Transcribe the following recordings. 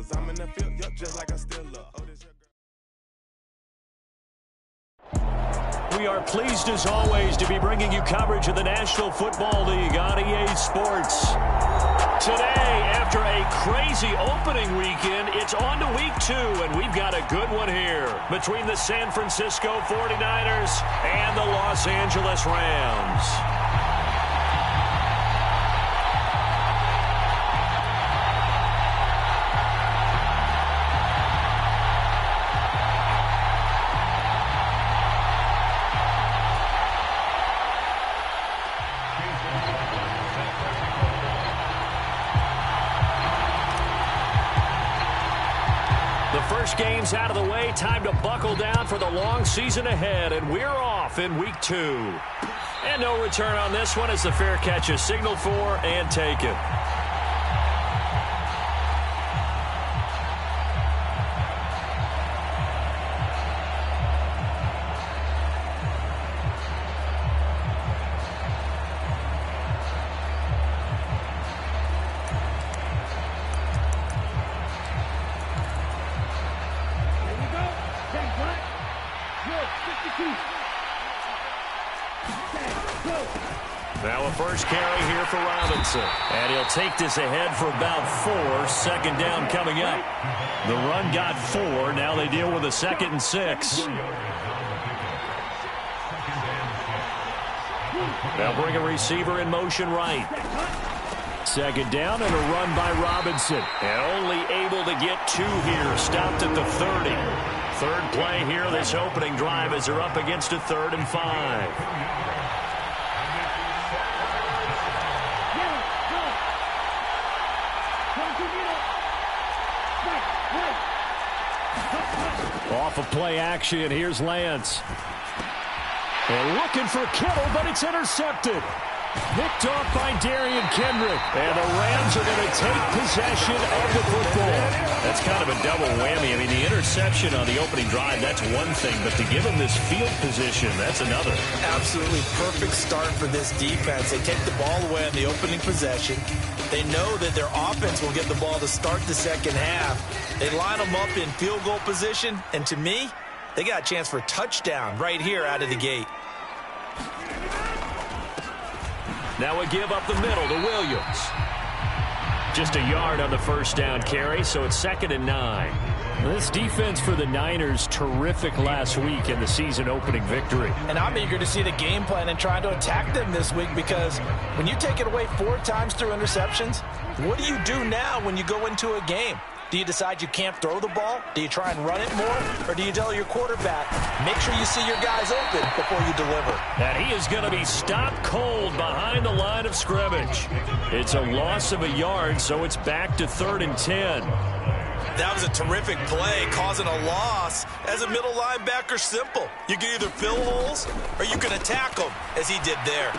'cause I'm in the field, yup, just like I still look. Oh, this your girl. We are pleased as always to be bringing you coverage of the National Football League on EA Sports. Today, after a crazy opening weekend, it's on to week 2, and we've got a good one here between the San Francisco 49ers and the Los Angeles Rams. Games out of the way, time to buckle down for the long season ahead, and we're off in week 2. And no return on this one as the fair catch is signaled for and taken. Now a first carry here for Robinson. And he'll take this ahead for about 4. Second down coming up. The run got 4. Now they deal with a 2nd and 6. They'll bring a receiver in motion right. Second down and a run by Robinson. And only able to get 2 here. Stopped at the 30. Third play here this opening drive as they're up against a 3rd and 5. Off of play action, here's Lance. And looking for Kittle, but it's intercepted. Picked off by Darian Kendrick. And the Rams are going to take possession of the football. That's kind of a double whammy. I mean, the interception on the opening drive, that's one thing. But to give them this field position, that's another. Absolutely perfect start for this defense. They take the ball away on the opening possession. They know that their offense will get the ball to start the second half. They line them up in field goal position. And to me, they got a chance for a touchdown right here out of the gate. Now a give up the middle to Williams. Just a yard on the first down carry, so it's 2nd and 9. This defense for the Niners, terrific last week in the season-opening victory. And I'm eager to see the game plan and trying to attack them this week, because when you take it away 4 times through interceptions, what do you do now when you go into a game? Do you decide you can't throw the ball? Do you try and run it more? Or do you tell your quarterback, make sure you see your guys open before you deliver? And he is going to be stopped cold behind the line of scrimmage. It's a loss of a yard, so it's back to 3rd and 10. That was a terrific play, causing a loss. As a middle linebacker, simple. You can either fill holes or you can attack them, as he did there.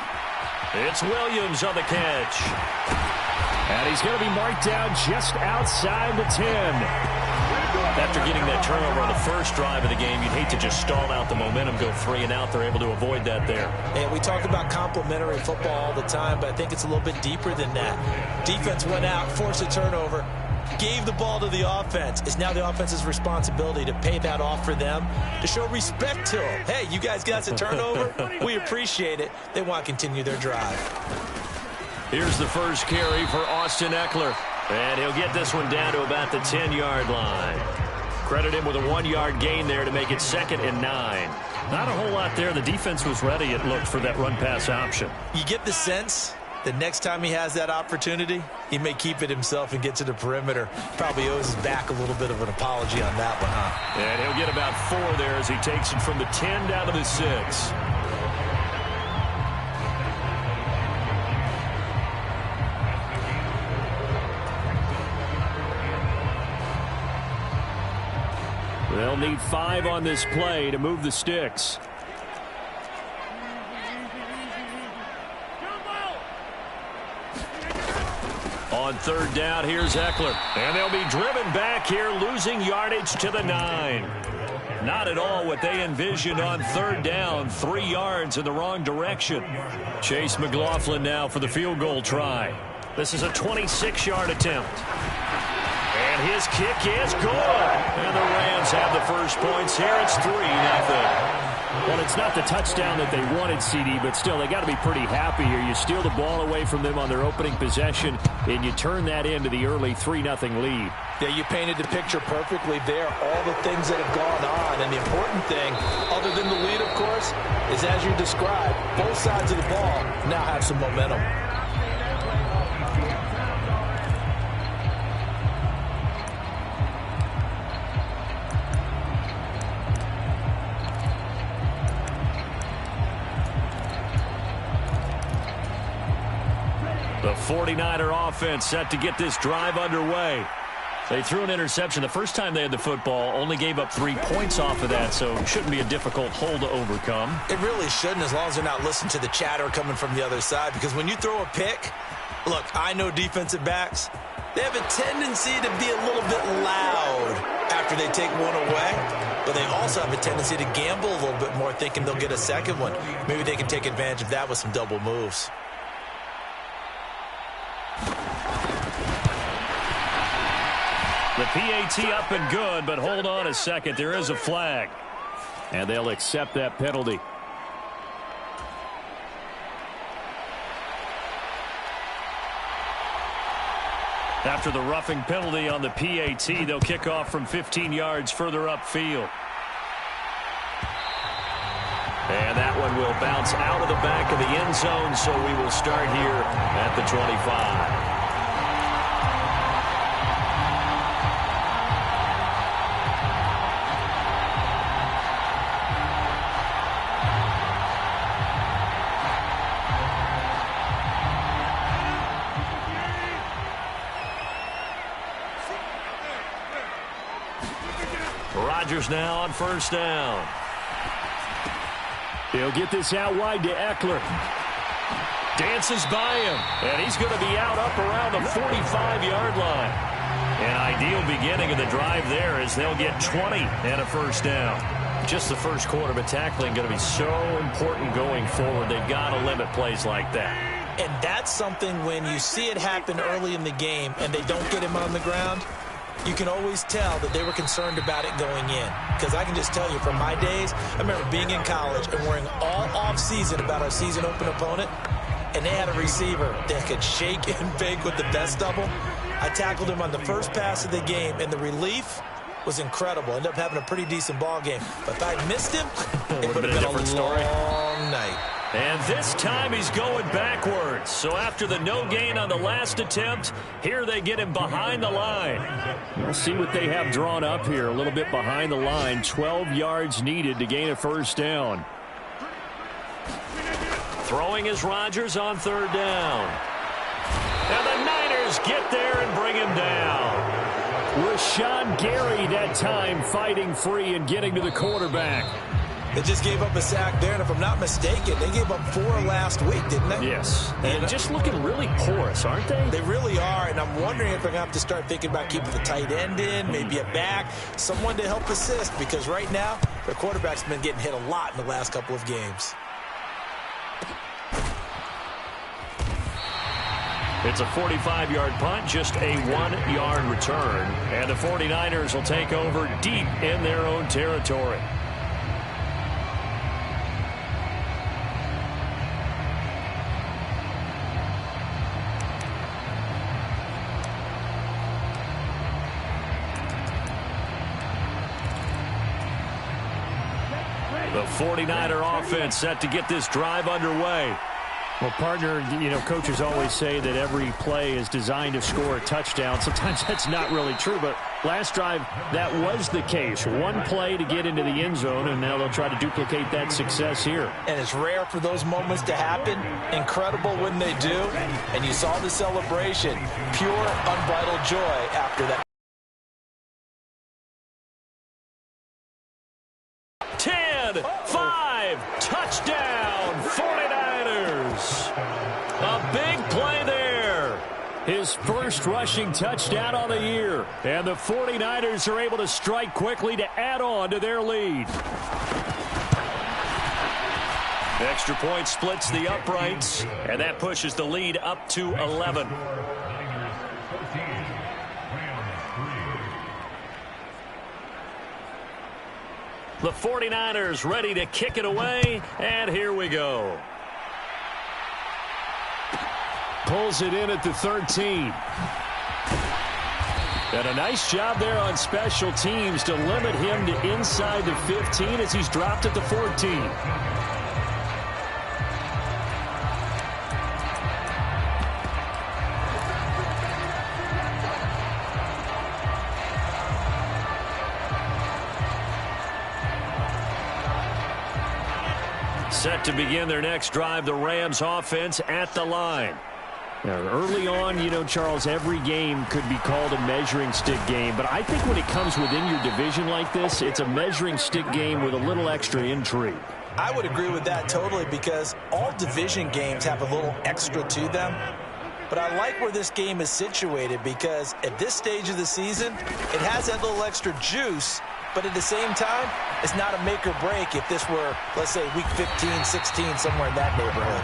It's Williams on the catch. And he's going to be marked down just outside the 10. After getting that turnover on the first drive of the game, you'd hate to just stall out the momentum, go 3 and out. They're able to avoid that there. And we talk about complementary football all the time, but I think it's a little bit deeper than that. Defense went out, forced a turnover, gave the ball to the offense. It's now the offense's responsibility to pay that off for them, to show respect to them. Hey, you guys got a turnover? We appreciate it. They want to continue their drive. Here's the first carry for Austin Ekeler. And he'll get this one down to about the 10-yard line. Credit him with a 1-yard gain there to make it 2nd and 9. Not a whole lot there. The defense was ready, it looked, for that run-pass option. You get the sense that next time he has that opportunity, he may keep it himself and get to the perimeter. Probably owes his back a little bit of an apology on that one, huh? And he'll get about 4 there as he takes it from the 10 down to the 6. They'll need 5 on this play to move the sticks. On 3rd down, here's Ekeler. And they'll be driven back here, losing yardage to the 9. Not at all what they envisioned on 3rd down. 3 yards in the wrong direction. Chase McLaughlin now for the field goal try. This is a 26-yard attempt. And And his kick is good. And the Rams have the first points here. It's 3-0. Well, it's not the touchdown that they wanted, CD, but still, they got to be pretty happy here. You steal the ball away from them on their opening possession, and you turn that into the early 3-0 lead. Yeah, you painted the picture perfectly there. All the things that have gone on, and the important thing, other than the lead, of course, is as you described, both sides of the ball now have some momentum. The 49er offense set to get this drive underway. They threw an interception. The first time they had the football, only gave up 3 points off of that, so it shouldn't be a difficult hole to overcome. It really shouldn't, as long as they're not listening to the chatter coming from the other side, because when you throw a pick, look, I know defensive backs, they have a tendency to be a little bit loud after they take one away, but they also have a tendency to gamble a little bit more, thinking they'll get a second one. Maybe they can take advantage of that with some double moves. The PAT up and good, but hold on a second. There is a flag. And they'll accept that penalty. After the roughing penalty on the PAT, they'll kick off from 15 yards further upfield. And that one will bounce out of the back of the end zone, so we will start here at the 25. Rodgers now on first down. He'll get this out wide to Eckler. Dances by him, and he's going to be out up around the 45-yard line. An ideal beginning of the drive there as they'll get 20 and a first down. Just the first quarter, but tackling going to be so important going forward. They've got to limit plays like that. And that's something when you see it happen early in the game and they don't get him on the ground, you can always tell that they were concerned about it going in. Because I can just tell you from my days, I remember being in college and worrying all off-season about our season open opponent, and they had a receiver that could shake and bake with the best of them. I tackled him on the first pass of the game, and the relief was incredible. Ended up having a pretty decent ball game. But if I'd missed him, it would have been a long night. And this time he's going backwards. So after the no gain on the last attempt, here they get him behind the line. We'll see what they have drawn up here. A little bit behind the line. 12 yards needed to gain a first down. Throwing is Rodgers on third down. And the Niners get there and bring him down. Rashawn Gary that time fighting free and getting to the quarterback. They just gave up a sack there, and if I'm not mistaken, they gave up 4 last week, didn't they? Yes. And just looking really porous, aren't they? They really are, and I'm wondering if they're going to have to start thinking about keeping the tight end in, maybe a back, someone to help assist, because right now, their quarterback's been getting hit a lot in the last couple of games. It's a 45-yard punt, just a 1-yard return. And the 49ers will take over deep in their own territory. The 49er offense set to get this drive underway. Well, partner, you know, coaches always say that every play is designed to score a touchdown. Sometimes that's not really true, but last drive, that was the case. One play to get into the end zone, and now they'll try to duplicate that success here. And it's rare for those moments to happen. Incredible when they do. And you saw the celebration. Pure, unbridled joy after that. 10-5, touchdown, 49ers. A big play there. His first rushing touchdown on the year. And the 49ers are able to strike quickly to add on to their lead. The extra point splits the uprights, and that pushes the lead up to 11. The 49ers ready to kick it away, and here we go. Pulls it in at the 13. And a nice job there on special teams to limit him to inside the 15 as he's dropped at the 14. Set to begin their next drive, the Rams offense at the line. Now, early on, you know, Charles, every game could be called a measuring stick game. But I think when it comes within your division like this, it's a measuring stick game with a little extra intrigue. I would agree with that totally because all division games have a little extra to them. But I like where this game is situated because at this stage of the season, it has that little extra juice. But at the same time, it's not a make or break if this were, let's say, week 15, 16, somewhere in that neighborhood.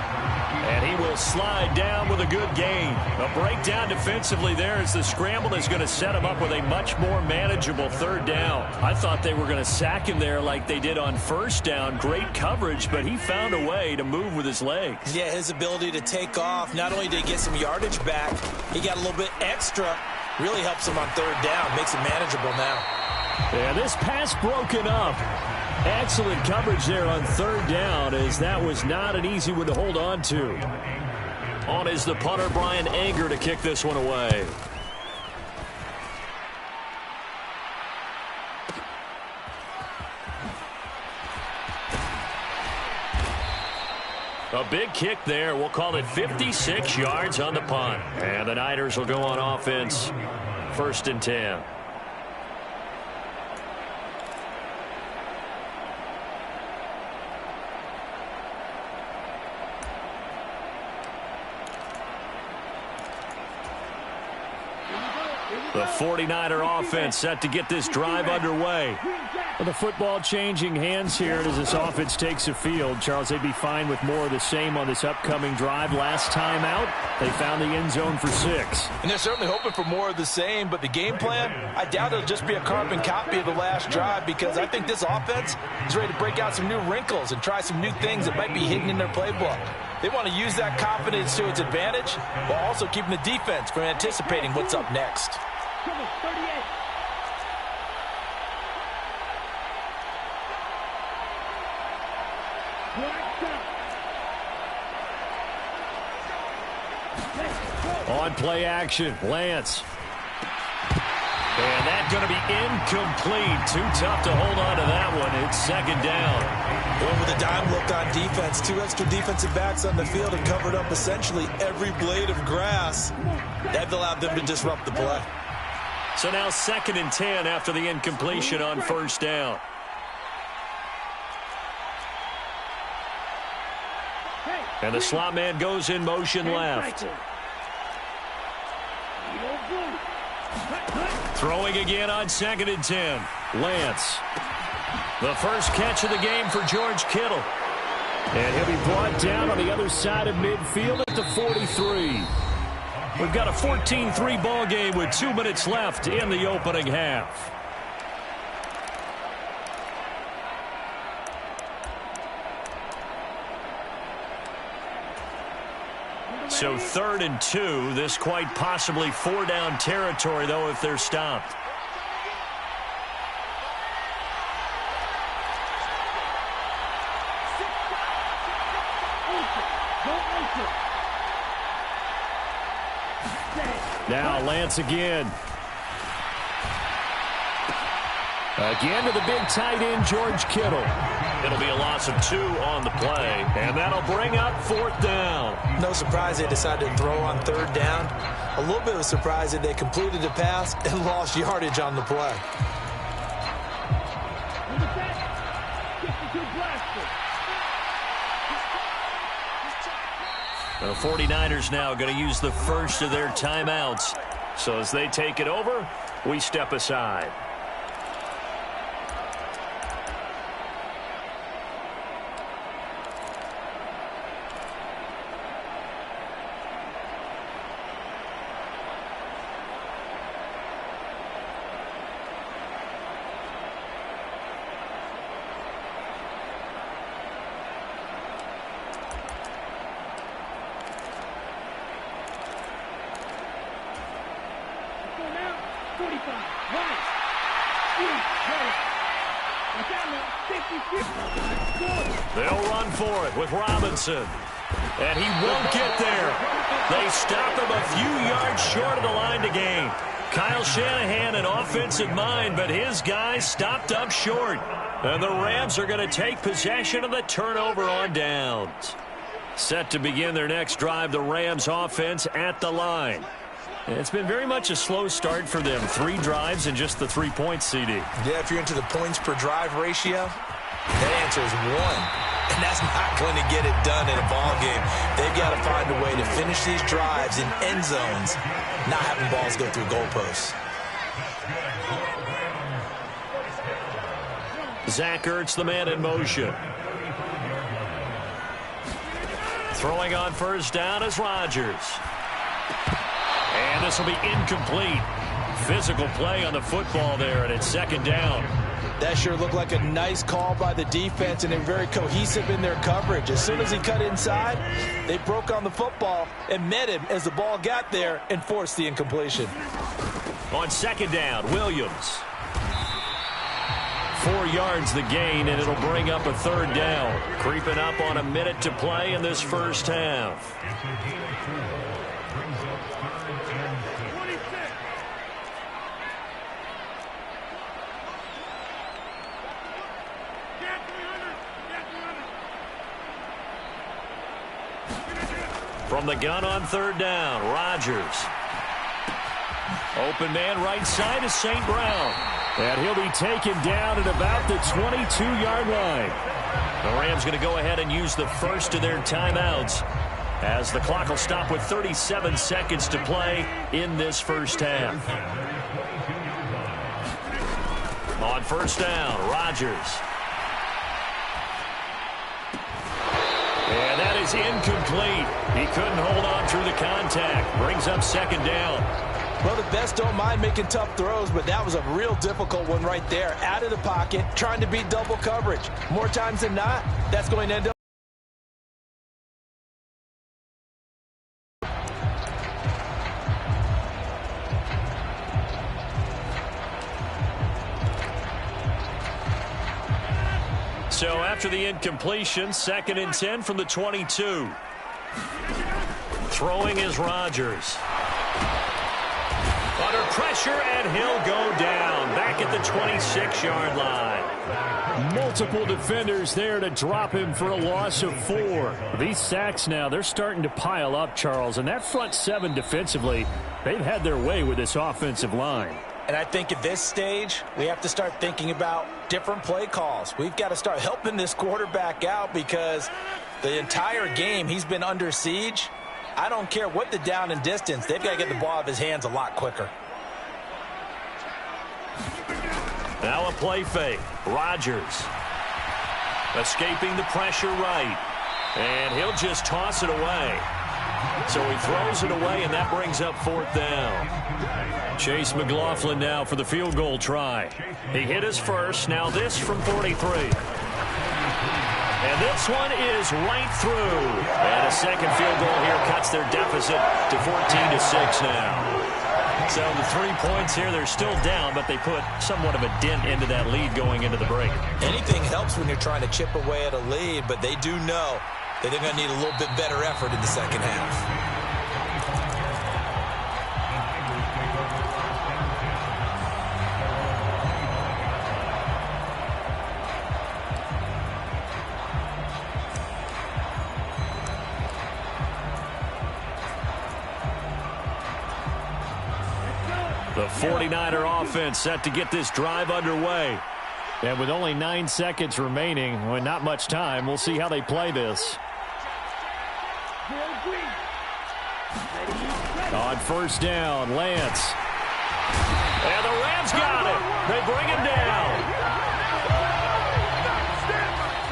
And he will slide down with a good gain. A breakdown defensively there as the scramble is going to set him up with a much more manageable third down. I thought they were going to sack him there like they did on first down. Great coverage, but he found a way to move with his legs. Yeah, his ability to take off, not only did he get some yardage back, he got a little bit extra. Really helps him on third down, makes it manageable now. And this pass broken up. Excellent coverage there on third down as that was not an easy one to hold on to. On is the punter, Brian Anger, to kick this one away. A big kick there. We'll call it 56 yards on the punt. And the Niners will go on offense. 1st and 10. The 49er offense set to get this drive underway. Well, the football changing hands here as this offense takes the field. Charles, they'd be fine with more of the same on this upcoming drive. Last time out, they found the end zone for 6. And they're certainly hoping for more of the same, but the game plan, I doubt it'll just be a carbon copy of the last drive because I think this offense is ready to break out some new wrinkles and try some new things that might be hidden in their playbook. They want to use that confidence to its advantage while also keeping the defense from anticipating what's up next. On play action, Lance. And that's going to be incomplete. Too tough to hold on to that one. It's 2nd down. Going with a dime look on defense. 2 extra defensive backs on the field and covered up essentially every blade of grass. That allowed them to disrupt the play. So now 2nd and 10 after the incompletion on 1st down. And the slot man goes in motion left. Throwing again on 2nd and 10. Lance. The first catch of the game for George Kittle. And he'll be brought down on the other side of midfield at the 43. We've got a 14-3 ball game with 2 minutes left in the opening half. So 3rd and 2. This quite possibly 4-down territory, though, if they're stopped. Now Lance again. Again to the big tight end, George Kittle. It'll be a loss of 2 on the play, and that'll bring up 4th down. No surprise they decided to throw on 3rd down. A little bit of a surprise that they completed the pass and lost yardage on the play. The 49ers now going to use the first of their timeouts. So as they take it over, we step aside. They'll run for it with Robinson. And he won't get there. They stop him a few yards short of the line to gain. Kyle Shanahan, an offensive mind, but his guys stopped up short. And the Rams are going to take possession of the turnover on downs. Set to begin their next drive, the Rams offense at the line. It's been very much a slow start for them. 3 drives and just the 3 points, CD. Yeah, if you're into the points per drive ratio, that answer is 1. And that's not going to get it done in a ball game. They've got to find a way to finish these drives in end zones, not having balls go through goalposts. Zach Ertz, the man in motion. Throwing on first down is Rodgers. And this will be incomplete. Physical play on the football there, and it's second down. That sure looked like a nice call by the defense, and they're very cohesive in their coverage. As soon as he cut inside, they broke on the football and met him as the ball got there and forced the incompletion. On second down, Williams. 4 yards the gain, and it'll bring up a third down. Creeping up on a minute to play in this first half. From the gun on third down, Rodgers. Open man right side is St. Brown. And he'll be taken down at about the 22-yard line. The Rams going to go ahead and use the first of their timeouts as the clock will stop with 37 seconds to play in this first half. On first down, Rodgers. And that is incomplete. He couldn't hold on through the contact. Brings up second down. Well, the best don't mind making tough throws, but that was a real difficult one right there. Out of the pocket, trying to beat double coverage. More times than not, that's going to end up. So after the incompletion, 2nd and 10 from the 22. Throwing is Rodgers. Under pressure, and he'll go down back at the 26-yard line. Multiple defenders there to drop him for a loss of 4. These sacks now, they're starting to pile up, Charles. And that front 7 defensively, they've had their way with this offensive line. And I think at this stage, we have to start thinking about different play calls. We've got to start helping this quarterback out because the entire game he's been under siege. I don't care what the down and distance. They've got to get the ball out of his hands a lot quicker. Now a play fake. Rodgers escaping the pressure right. And he'll just toss it away. So he throws it away, and that brings up 4th down. Chase McLaughlin now for the field goal try. He hit his first. Now this from 43. And this one is right through. And a second field goal here cuts their deficit to 14-6 now. So the 3 points here, they're still down, but they put somewhat of a dent into that lead going into the break. Anything helps when you're trying to chip away at a lead, but they do know that they're going to need a little bit better effort in the second half. The 49er offense set to get this drive underway. And with only 9 seconds remaining, well, not much time, we'll see how they play this. On first down, Lance. And the Rams got it. They bring him down.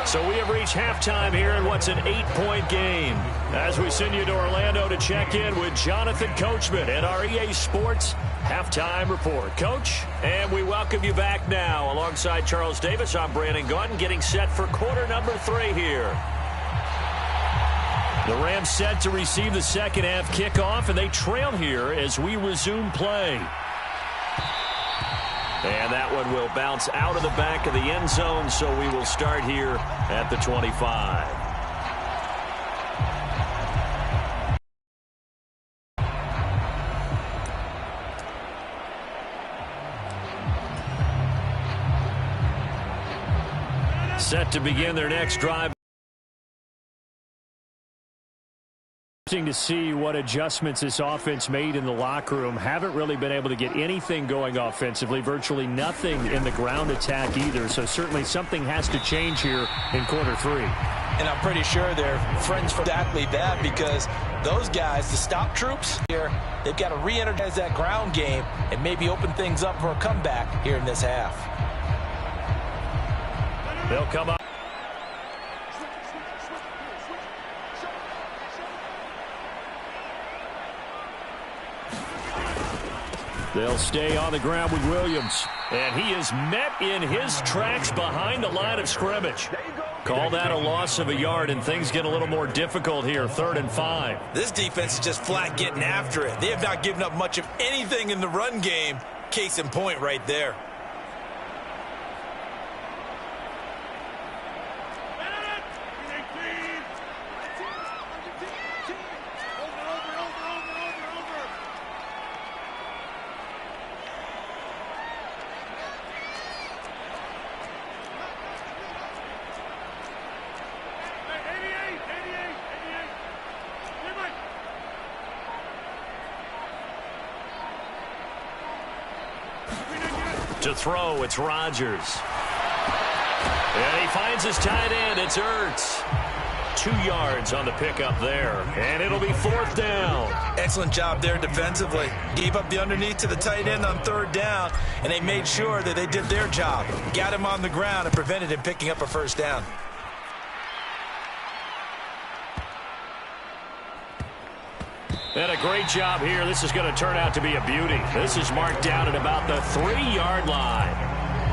So we have reached halftime here in what's an 8-point game. As we send you to Orlando to check in with Jonathan Coachman at our EA Sports Halftime Report. Coach, and we welcome you back now. Alongside Charles Davis, I'm Brandon Gaudin, getting set for quarter number 3 here. The Rams set to receive the second half kickoff, and they trail here as we resume play. And that one will bounce out of the back of the end zone, so we will start here at the 25. Set to begin their next drive. Interesting to see what adjustments this offense made in the locker room. Haven't really been able to get anything going offensively. Virtually nothing in the ground attack either. So certainly something has to change here in quarter three. And I'm pretty sure they're friends for exactly that, because those guys, the stop troops here, they've got to re-energize that ground game and maybe open things up for a comeback here in this half. They'll come up. They'll stay on the ground with Williams. And he is met in his tracks behind the line of scrimmage. Call that a loss of a yard, and things get a little more difficult here, 3rd and 5. This defense is just flat getting after it. They have not given up much of anything in the run game. Case in point right there. To throw, it's Rodgers. And he finds his tight end. It's Ertz. 2 yards on the pickup there. And it'll be 4th down. Excellent job there defensively. Gave up the underneath to the tight end on 3rd down, and they made sure that they did their job. Got him on the ground and prevented him picking up a 1st down. And a great job here. This is going to turn out to be a beauty. This is marked down at about the 3-yard line.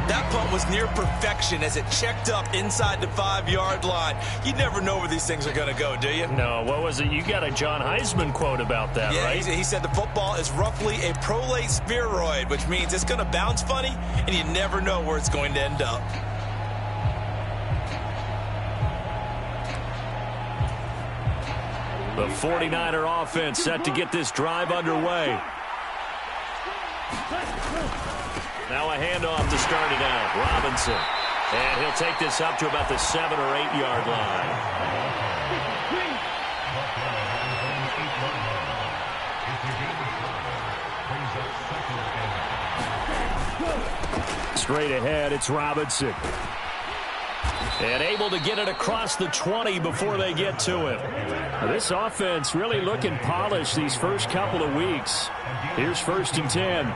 That punt was near perfection as it checked up inside the 5-yard line. You never know where these things are going to go, do you? No, what was it? You got a John Heisman quote about that, yeah, right? He said the football is roughly a prolate spheroid, which means it's going to bounce funny, and you never know where it's going to end up. The 49er offense set to get this drive underway. Now a handoff to start it out. Robinson. And he'll take this up to about the 7- or 8-yard line. Straight ahead, it's Robinson. And able to get it across the 20 before they get to him. Now, this offense really looking polished these first couple of weeks. Here's 1st and 10.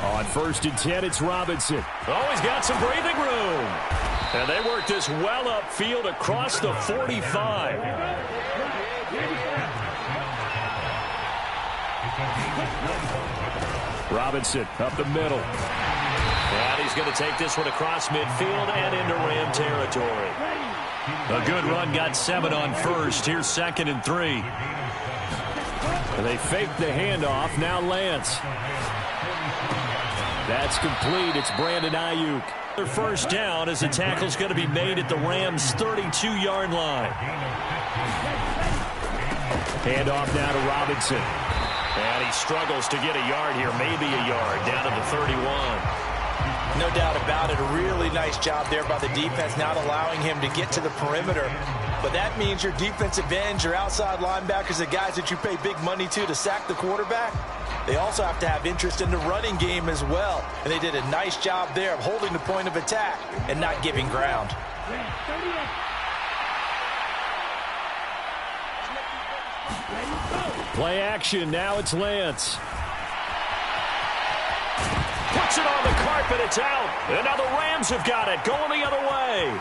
On 1st and 10, it's Robinson. Oh, he's got some breathing room. And they work this well upfield across the 45. Robinson up the middle. And he's going to take this one across midfield and into Ram territory. A good run, got 7 on 1st. Here's 2nd and 3. And they fake the handoff. Now Lance. That's complete. It's Brandon Ayuk. Their 1st down as the tackle's going to be made at the Rams' 32-yard line. Handoff now to Robinson. And he struggles to get a yard here, maybe a yard, down to the 31. No doubt about it. A really nice job there by the defense, not allowing him to get to the perimeter. But that means your defensive ends, your outside linebackers, the guys that you pay big money to sack the quarterback, they also have to have interest in the running game as well. And they did a nice job there of holding the point of attack and not giving ground. Play action. Now it's Lance. Puts it on the carpet. It's out. And now the Rams have got it. Going the other way.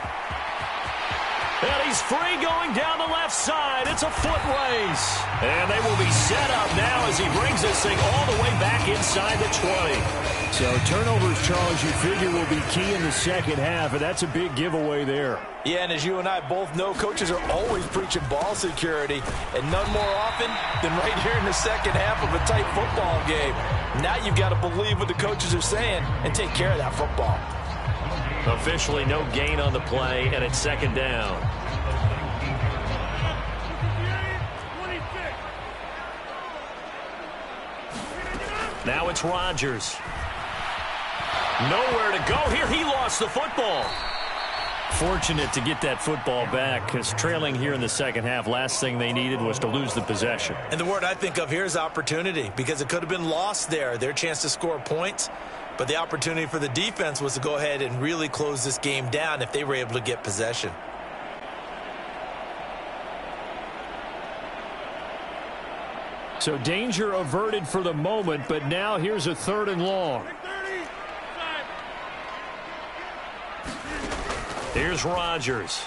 And he's free going down the left side. It's a foot race. And they will be set up now as he brings this thing all the way back inside the 20. So turnovers, Charles, you figure will be key in the second half, and that's a big giveaway there. Yeah, and as you and I both know, coaches are always preaching ball security, and none more often than right here in the second half of a tight football game. Now you've got to believe what the coaches are saying and take care of that football. Officially no gain on the play, and it's second down. Now it's Rodgers. Nowhere to go here. He lost the football. Fortunate to get that football back, because trailing here in the second half, last thing they needed was to lose the possession. And the word I think of here is opportunity, because it could have been lost there, their chance to score points. But the opportunity for the defense was to go ahead and really close this game down if they were able to get possession. So danger averted for the moment, but now here's a 3rd and long. Here's Rodgers.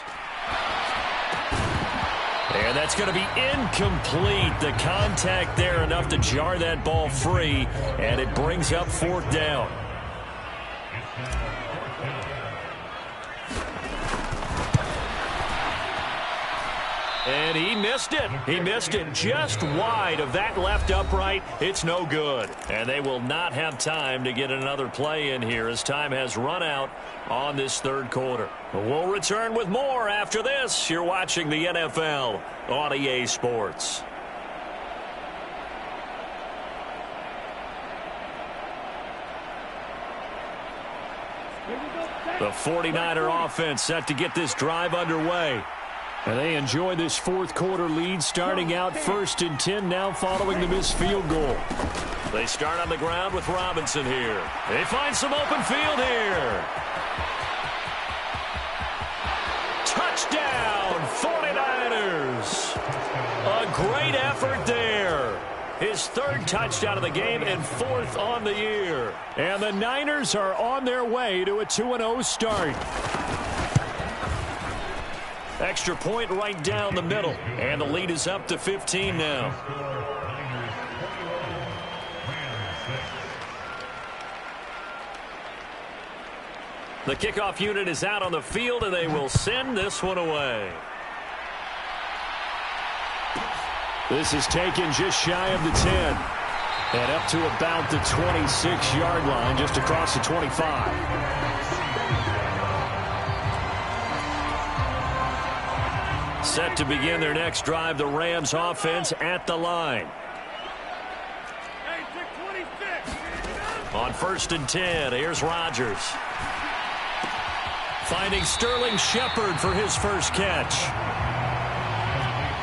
And that's going to be incomplete. The contact there enough to jar that ball free, and it brings up 4th down. And he missed it. He missed it just wide of that left upright. It's no good. And they will not have time to get another play in here as time has run out on this 3rd quarter. We'll return with more after this. You're watching the NFL on EA Sports. The 49er offense set to get this drive underway. And they enjoy this 4th quarter lead, starting out 1st and 10 now following the missed field goal. They start on the ground with Robinson here. They find some open field here. Touchdown, 49ers. A great effort there. His 3rd touchdown of the game and 4th on the year. And the Niners are on their way to a 2-0 start. Extra point right down the middle. And the lead is up to 15 now. The kickoff unit is out on the field, and they will send this one away. This is taken just shy of the 10. And up to about the 26-yard line, just across the 25. Set to begin their next drive, the Rams offense at the line. On 1st and 10, here's Rodgers. Finding Sterling Shepard for his first catch.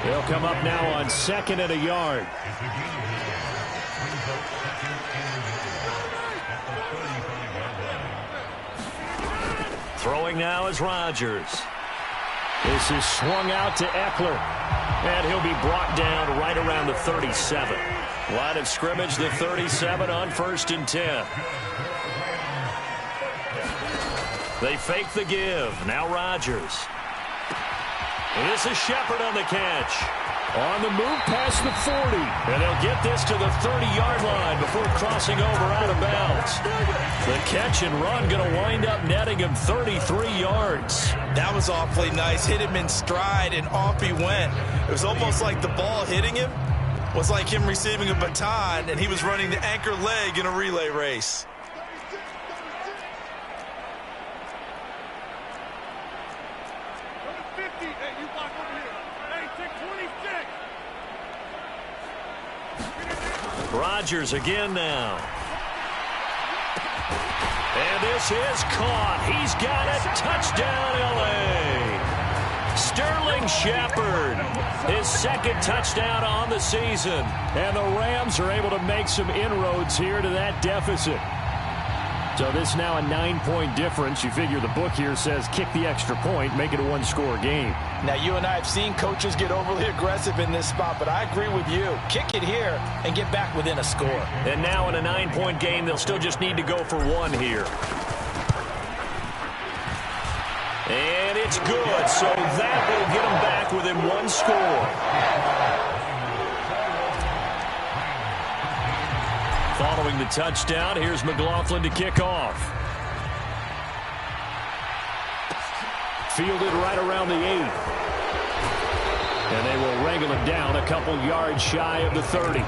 They'll come up now on 2nd and a yard. Throwing now is Rodgers. This is swung out to Eckler. And he'll be brought down right around the 37. Line of scrimmage, the 37 on 1st and 10. They fake the give. Now Rodgers. This is Shepard on the catch. On the move past the 40. And they'll get this to the 30-yard line before crossing over out of bounds. The catch and run going to wind up netting him 33 yards. That was awfully nice. Hit him in stride, and off he went. It was almost like the ball hitting him was like him receiving a baton, and he was running the anchor leg in a relay race. Rodgers again now. And this is caught. He's got it. Touchdown, L.A. Sterling Shepard, his 2nd touchdown on the season. And the Rams are able to make some inroads here to that deficit. So this is now a 9-point difference. You figure the book here says kick the extra point, make it a 1-score game. Now, you and I have seen coaches get overly aggressive in this spot, but I agree with you. Kick it here and get back within a score. And now in a 9-point game, they'll still just need to go for 1 here. And it's good, so that will get them back within one score. Following the touchdown, here's McLaughlin to kick off. Fielded right around the 8. And they will wrangle him down a couple yards shy of the 30.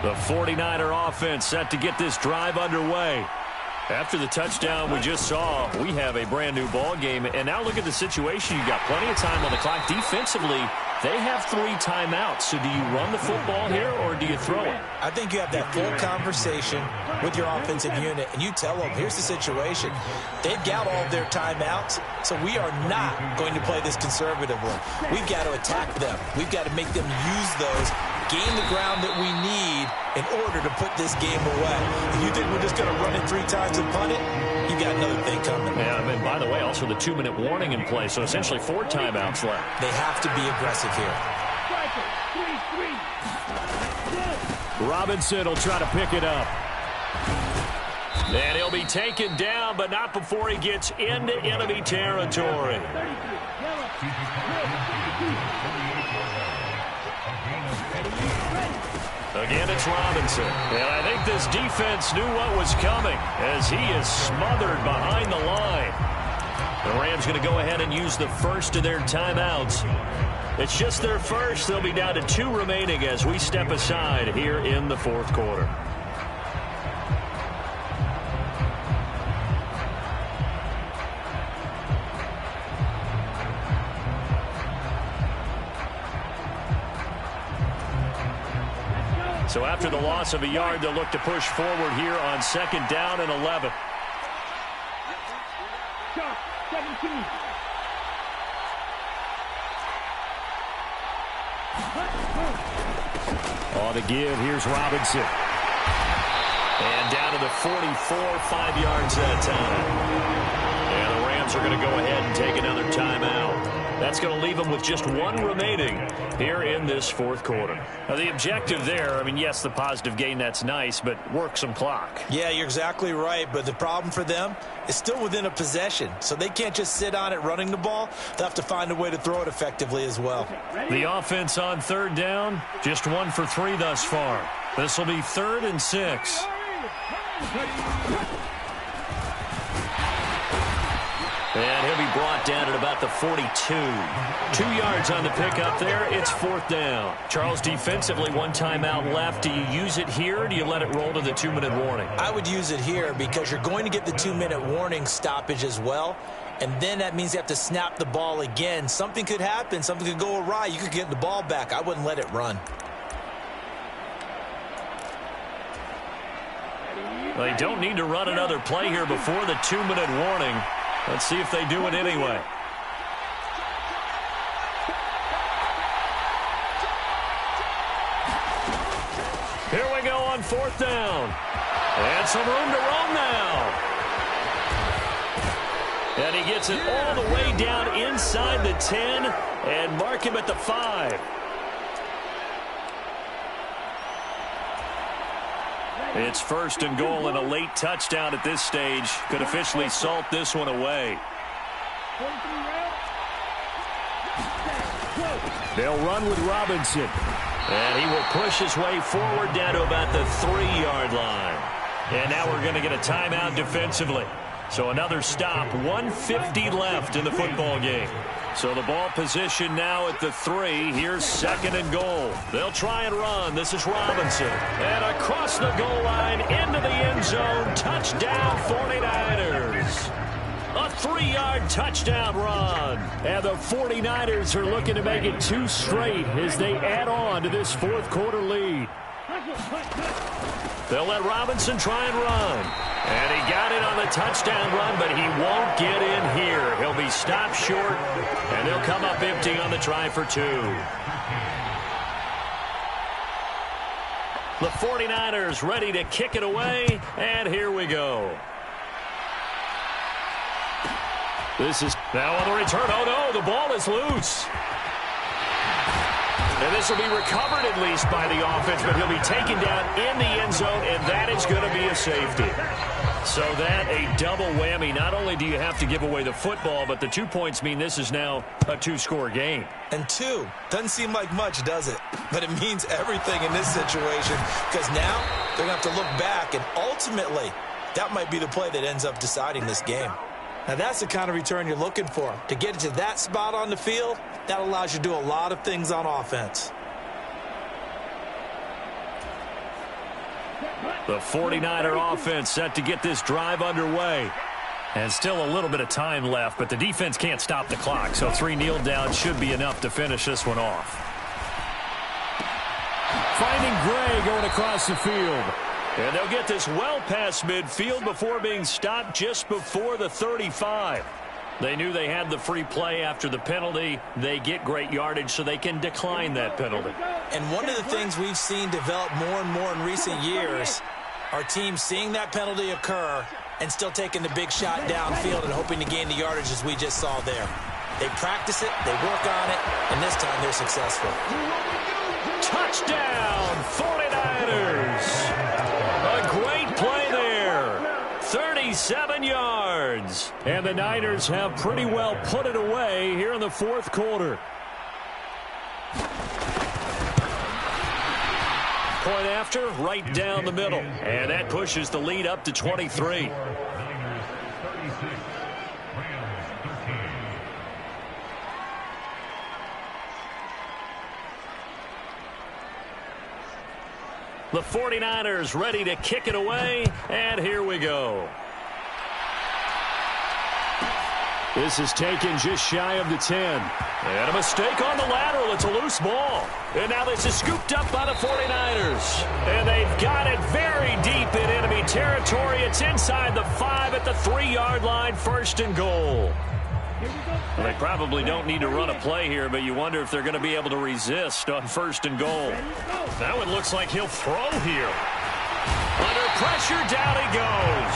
The 49er offense set to get this drive underway. After the touchdown we just saw, we have a brand new ball game. And now look at the situation. You've got plenty of time on the clock. Defensively, they have 3 timeouts. So do you run the football here or do you throw it? I think you have that full conversation with your offensive unit, and you tell them, here's the situation. They've got all of their timeouts, so we are not going to play this conservatively. We've got to attack them. We've got to make them use those, gain the ground that we need in order to put this game away. If you think we're just going to run it 3 times and punt it, you got another thing coming. Yeah, I mean, by the way, also the 2-minute warning in play, so essentially 4 timeouts left. They have to be aggressive here. Robinson will try to pick it up. And he'll be taken down, but not before he gets into enemy territory. Again, it's Robinson. And I think this defense knew what was coming as he is smothered behind the line. The Rams going to go ahead and use the first of their timeouts. It's just their first. They'll be down to 2 remaining as we step aside here in the 4th quarter. So after the loss of a yard, they'll look to push forward here on 2nd down and 11. On the give, here's Robinson. And down to the 44, 5 yards that time. And the Rams are going to go ahead and take another timeout. That's going to leave them with just 1 remaining here in this 4th quarter. Now, the objective there, I mean, yes, the positive gain, that's nice, but work some clock. Yeah, you're exactly right, but the problem for them is still within a possession, so they can't just sit on it running the ball. They'll have to find a way to throw it effectively as well. The offense on 3rd down, just 1 for 3 thus far. This will be 3rd and 6. And he'll be brought down at about the 42. 2 yards on the pickup there. It's 4th down. Charles, defensively, 1 timeout left. Do you use it here or do you let it roll to the 2-minute warning? I would use it here because you're going to get the 2-minute warning stoppage as well. And then that means you have to snap the ball again. Something could happen. Something could go awry. You could get the ball back. I wouldn't let it run. They don't need to run another play here before the 2-minute warning. Let's see if they do it anyway. Here we go on 4th down. And some room to roam now. And he gets it all the way down inside the 10 and mark him at the 5. It's 1st and goal, and a late touchdown at this stage could officially salt this one away. They'll run with Robinson. And he will push his way forward down to about the 3-yard line. And now we're going to get a timeout defensively. So another stop, 1:50 left in the football game. So the ball position now at the 3. Here's 2nd and goal. They'll try and run. This is Robinson. And across the goal line into the end zone. Touchdown 49ers. A 3-yard touchdown run. And the 49ers are looking to make it 2 straight as they add on to this 4th quarter lead. They'll let Robinson try and run. And he got it on the touchdown run, but he won't get in here. He'll be stopped short, and they'll come up empty on the try for 2. The 49ers ready to kick it away, and here we go. This is now on the return. Oh, no, the ball is loose. And this will be recovered at least by the offense, but he'll be taken down in the end zone, and that is going to be a safety. So that a double whammy. Not only do you have to give away the football, but the 2 points mean this is now a 2-score game. And 2 doesn't seem like much, does it? But it means everything in this situation, because now they're going to have to look back, and ultimately that might be the play that ends up deciding this game. Now that's the kind of return you're looking for. To get to that spot on the field, that allows you to do a lot of things on offense. The 49er offense set to get this drive underway. And still a little bit of time left, but the defense can't stop the clock, so 3 kneel downs should be enough to finish this one off. finding Gray going across the field. And they'll get this well past midfield before being stopped just before the 35. They knew they had the free play after the penalty. They get great yardage so they can decline that penalty. And one of the things we've seen develop more and more in recent years are teams seeing that penalty occur and still taking the big shot downfield and hoping to gain the yardage as we just saw there. They practice it, they work on it, and this time they're successful. Touchdown, 49ers. A great play there. 37 yards. And the Niners have pretty well put it away here in the fourth quarter. Point after, right down the middle. And that pushes the lead up to 23. The 49ers ready to kick it away, and here we go. This is taken just shy of the 10. And a mistake on the lateral. It's a loose ball. And now this is scooped up by the 49ers. And they've got it very deep in enemy territory. It's inside the 5 at the 3-yard line, 1st and goal. Well, they probably don't need to run a play here, but you wonder if they're going to be able to resist on 1st and goal. That one looks like he'll throw here. Under pressure, down he goes.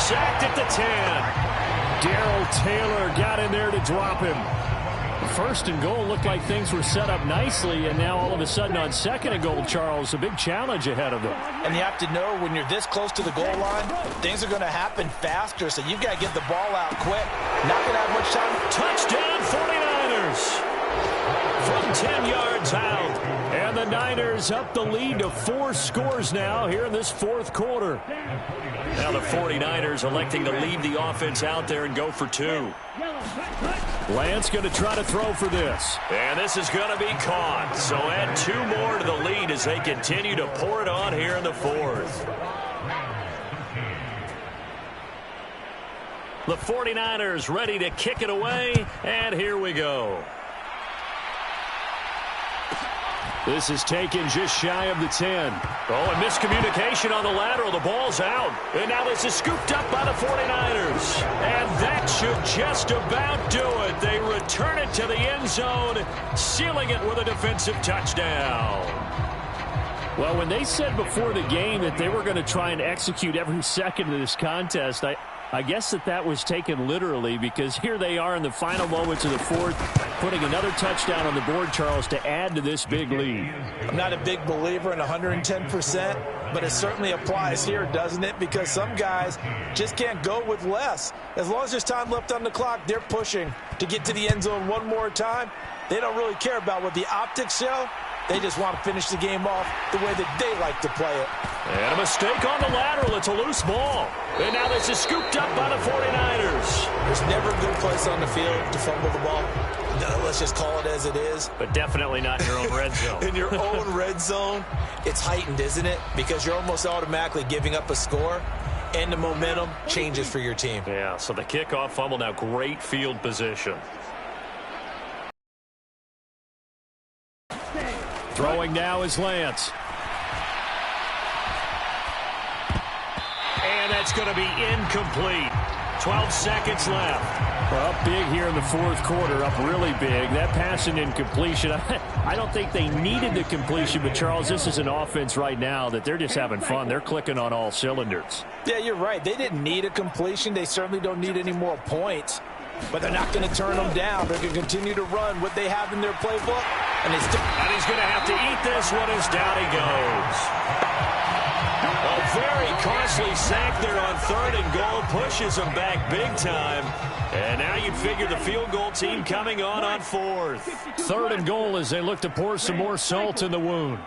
Sacked at the 10. Darrell Taylor got in there to drop him. 1st and goal looked like things were set up nicely, and now all of a sudden on 2nd and goal, Charles, a big challenge ahead of them. And you have to know when you're this close to the goal line, things are going to happen faster, so you've got to get the ball out quick. Not going to have much time. Touchdown, 49ers! From 10 yards out. And the Niners up the lead to 4 scores now here in this fourth quarter. Now the 49ers electing to leave the offense out there and go for 2. Lance going to try to throw for this. And this is going to be caught. So add 2 more to the lead as they continue to pour it on here in the fourth. The 49ers ready to kick it away, and here we go. This is taken just shy of the 10. Oh, and miscommunication on the lateral. The ball's out. And now this is scooped up by the 49ers. And that should just about do it. They return it to the end zone, sealing it with a defensive touchdown. Well, when they said before the game that they were going to try and execute every second of this contest, I guess that was taken literally, because here they are in the final moments of the fourth, putting another touchdown on the board, Charles, to add to this big lead. I'm not a big believer in 110%, but it certainly applies here, doesn't it? Because some guys just can't go with less. As long as there's time left on the clock, they're pushing to get to the end zone one more time. They don't really care about what the optics show. They just want to finish the game off the way that they like to play it. And a mistake on the lateral. It's a loose ball. And now this is scooped up by the 49ers. There's never a good place on the field to fumble the ball. Let's just call it as it is. But definitely not in your own red zone. In your own red zone, it's heightened, isn't it? Because you're almost automatically giving up a score, and the momentum changes for your team. Yeah, so the kickoff fumble, now great field position. Throwing now is Lance. And that's going to be incomplete. 12 seconds left. Well, up big here in the fourth quarter, up really big. That pass and incompletion, I don't think they needed the completion, but Charles, this is an offense right now that they're just having fun. They're clicking on all cylinders. Yeah, you're right. They didn't need a completion. They certainly don't need any more points. But they're not going to turn them down. They're going to continue to run what they have in their playbook. And he's going to have to eat this one as down he goes. A very costly sack there on 3rd and goal. Pushes them back big time. And now you'd figure the field goal team coming on 4th. 3rd and goal as they look to pour some more salt in the wound.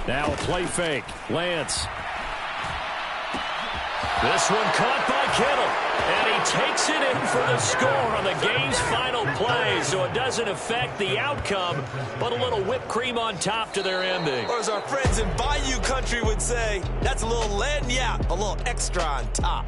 Now a play fake. Lance. This one caught by Kittle. And he takes it in for the score on the game's final play. So it doesn't affect the outcome, but a little whipped cream on top to their ending. Or as our friends in Bayou Country would say, that's a little lagniappe, a little extra on top.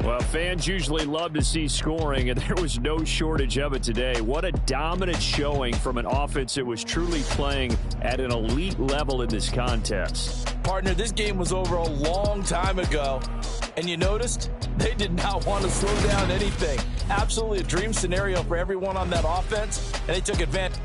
Well, fans usually love to see scoring, and there was no shortage of it today. What a dominant showing from an offense that was truly playing at an elite level in this contest. Partner, this game was over a long time ago, and you noticed they did not want to slow down anything. Absolutely a dream scenario for everyone on that offense, and they took advantage.